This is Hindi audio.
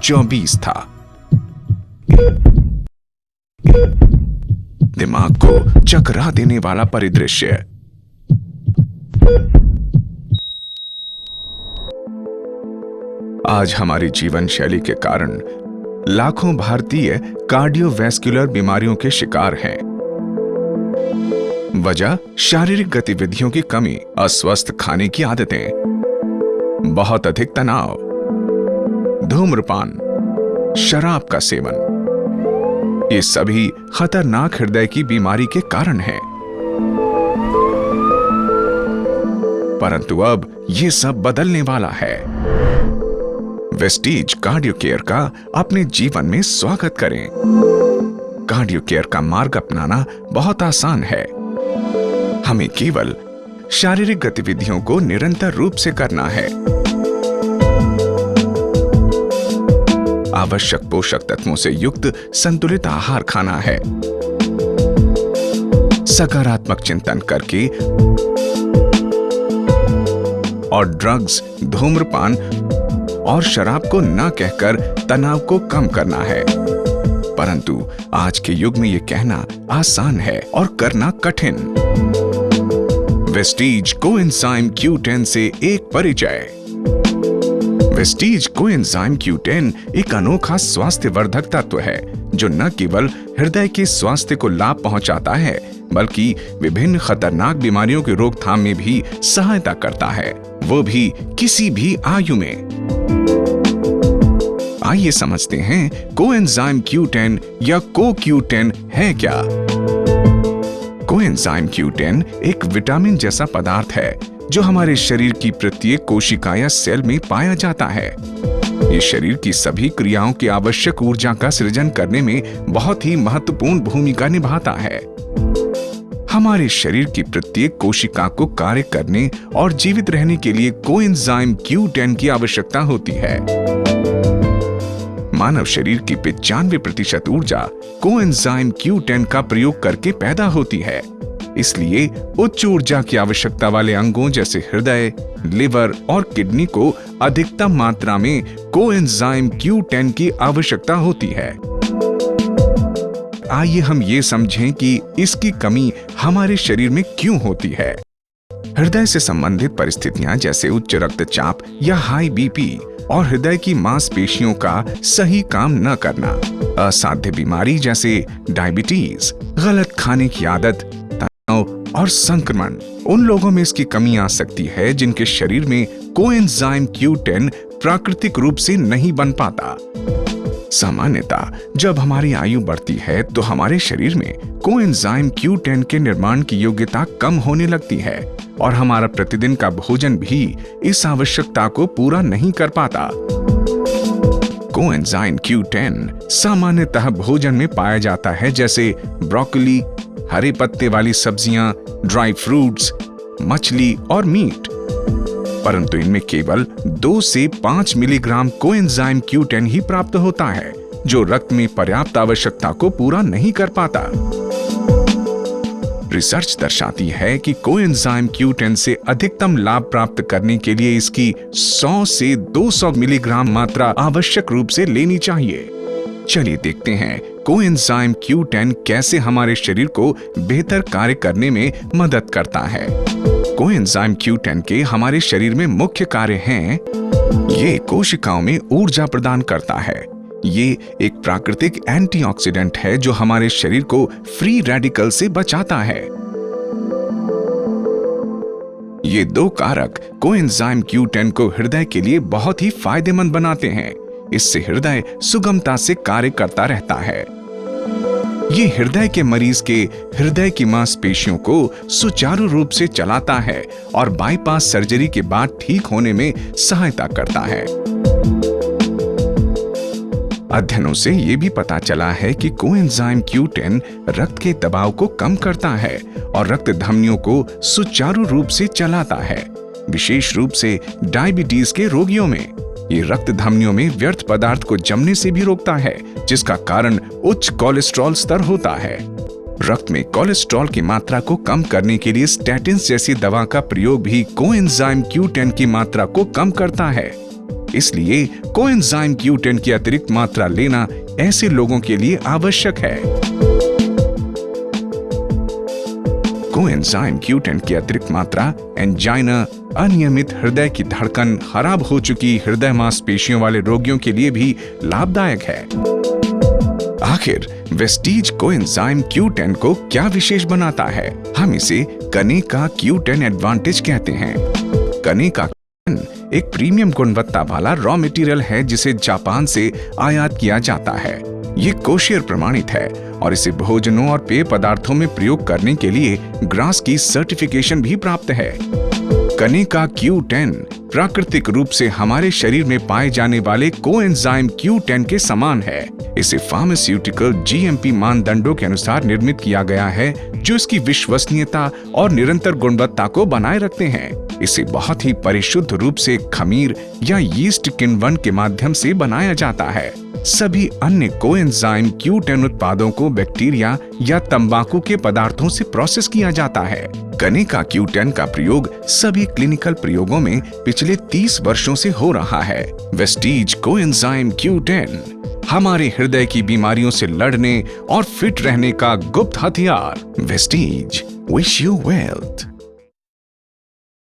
24 था। दिमाग को चकरा देने वाला परिदृश्य। आज हमारी जीवन शैली के कारण लाखों भारतीय कार्डियोवैस्कुलर बीमारियों के शिकार हैं। वजह शारीरिक गतिविधियों की कमी, अस्वस्थ खाने की आदतें, बहुत अधिक तनाव, धूम्रपान, शराब का सेवन, ये सभी खतरनाक हृदय की बीमारी के कारण हैं। परंतु अब ये सब बदलने वाला है। वेस्टीज कार्डियो केयर का अपने जीवन में स्वागत करें। कार्डियो केयर का मार्ग अपनाना बहुत आसान है। हमें केवल शारीरिक गतिविधियों को निरंतर रूप से करना है। आवश्यक पोषक तत्वों से युक्त संतुलित आहार खाना है। सकारात्मक चिंतन करके और ड्रग्स, धूम्रपान और शराब को न कहकर तनाव को कम करना है। परंतु आज के युग में यह कहना आसान है और करना कठिन। वेस्टीज कोएंजाइम Q10 से एक परिचय। वेस्टीज कोएंजाइम Q10 एक अनोखा स्वास्थ्यवर्धक तत्व है जो न केवल हृदय के स्वास्थ्य को लाभ पहुंचाता है बल्कि विभिन्न खतरनाक बीमारियों की रोकथाम में भी सहायता करता है, वो भी किसी भी आयु में। आइए समझते हैं कोएंजाइम Q10 या CoQ10 है क्या। कोएंजाइम Q10 एक विटामिन जैसा पदार्थ है जो हमारे शरीर की प्रत्येक कोशिका या सेल में पाया जाता है। ये शरीर की सभी क्रियाओं की आवश्यक ऊर्जा का सृजन करने में बहुत ही महत्वपूर्ण भूमिका निभाता है। हमारे शरीर की प्रत्येक कोशिका को कार्य करने और जीवित रहने के लिए कोएंजाइम Q10 की आवश्यकता होती है। मानव शरीर की 95% ऊर्जा कोएंजाइम Q10 का प्रयोग करके पैदा होती है। इसलिए उच्च ऊर्जा की आवश्यकता वाले अंगों जैसे हृदय, लिवर और किडनी को अधिकतम मात्रा में कोएंजाइम Q10 की आवश्यकता होती है। आइए हम ये समझें कि इसकी कमी हमारे शरीर में क्यों होती है। हृदय से संबंधित परिस्थितियां जैसे उच्च रक्तचाप या हाई बीपी और हृदय की मांसपेशियों का सही काम न करना, असाध्य बीमारी जैसे डायबिटीज, गलत खाने की आदत, तनाव और संक्रमण, उन लोगों में इसकी कमी आ सकती है जिनके शरीर में कोएंजाइम Q10 प्राकृतिक रूप से नहीं बन पाता। सामान्यतः जब हमारी आयु बढ़ती है तो हमारे शरीर में कोएंजाइम Q10 के निर्माण की योग्यता कम होने लगती है और हमारा प्रतिदिन का भोजन भी इस आवश्यकता को पूरा नहीं कर पाता। कोएंजाइम Q10 सामान्यतः भोजन में पाया जाता है जैसे ब्रोकली, हरे पत्ते वाली सब्जियां, ड्राई फ्रूट्स, मछली और मीट। परंतु इनमें केवल 2 से 5 मिलीग्राम कोएंजाइम Q10 ही प्राप्त होता है जो रक्त में पर्याप्त आवश्यकता को पूरा नहीं कर पाता। रिसर्च दर्शाती है कि कोएंजाइम Q10 से अधिकतम लाभ प्राप्त करने के लिए इसकी 100 से 200 मिलीग्राम मात्रा आवश्यक रूप से लेनी चाहिए। चलिए देखते हैं कोएंजाइम Q10 कैसे हमारे शरीर को बेहतर कार्य करने में मदद करता है। कोएंजाइम Q10 के हमारे शरीर में मुख्य कार्य हैं। ये कोशिकाओं में ऊर्जा प्रदान करता है। ये एक प्राकृतिक एंटीऑक्सीडेंट है जो हमारे शरीर को फ्री रेडिकल से बचाता है। ये 2 कारक कोएंजाइम Q10 को हृदय के लिए बहुत ही फायदेमंद बनाते हैं। इससे हृदय सुगमता से कार्य करता रहता है। ये हृदय के मरीज के हृदय की मांसपेशियों को सुचारू रूप से चलाता है और बाईपास सर्जरी के बाद ठीक होने में सहायता करता है। अध्ययनों से यह भी पता चला है कि कोएंजाइम Q10 रक्त के दबाव को कम करता है और रक्त धमनियों को सुचारू रूप से चलाता है, विशेष रूप से डायबिटीज के रोगियों में। ये रक्त धमनियों में व्यर्थ पदार्थ को जमने से भी रोकता है, जिसका कारण उच्च कोलेस्ट्रॉल स्तर होता है। रक्त में कोलेस्ट्रॉल की मात्रा को कम करने के लिए स्टैटिन्स जैसी दवा का प्रयोग भी कोएंजाइम Q10 की मात्रा को कम करता है। इसलिए कोएंजाइम Q10 की अतिरिक्त मात्रा लेना ऐसे लोगों के लिए आवश्यक है। कोएंजाइम Q10 की अतिरिक्त मात्रा एंजाइना, अनियमित हृदय की धड़कन, खराब हो चुकी हृदय मांसपेशियों वाले रोगियों के लिए भी लाभदायक है। आखिर वेस्टीज कोएंजाइम Q10 को क्या विशेष बनाता है? हम इसे कनेका Q10 एडवांटेज कहते हैं। कनेका एक प्रीमियम गुणवत्ता वाला रॉ मटेरियल है जिसे जापान से आयात किया जाता है। ये कोशियर प्रमाणित है और इसे भोजनों और पेय पदार्थों में प्रयोग करने के लिए ग्रास की सर्टिफिकेशन भी प्राप्त है। कनेका Q10 प्राकृतिक रूप से हमारे शरीर में पाए जाने वाले कोएंजाइम Q10 के समान है। इसे फार्मास्यूटिकल GMP मानदंडों के अनुसार निर्मित किया गया है, जो इसकी विश्वसनीयता और निरंतर गुणवत्ता को बनाए रखते हैं। इसे बहुत ही परिशुद्ध रूप से खमीर या यीस्ट किण्वन के माध्यम से बनाया जाता है। सभी अन्य कोएंजाइम Q10 उत्पादों को बैक्टीरिया या तंबाकू के पदार्थों से प्रोसेस किया जाता है। कनेका Q10 का प्रयोग सभी क्लिनिकल प्रयोगों में पिछले 30 वर्षों से हो रहा है। वेस्टीज कोएंजाइम Q10 हमारे हृदय की बीमारियों से लड़ने और फिट रहने का गुप्त हथियार। Vestige, wish you wealth.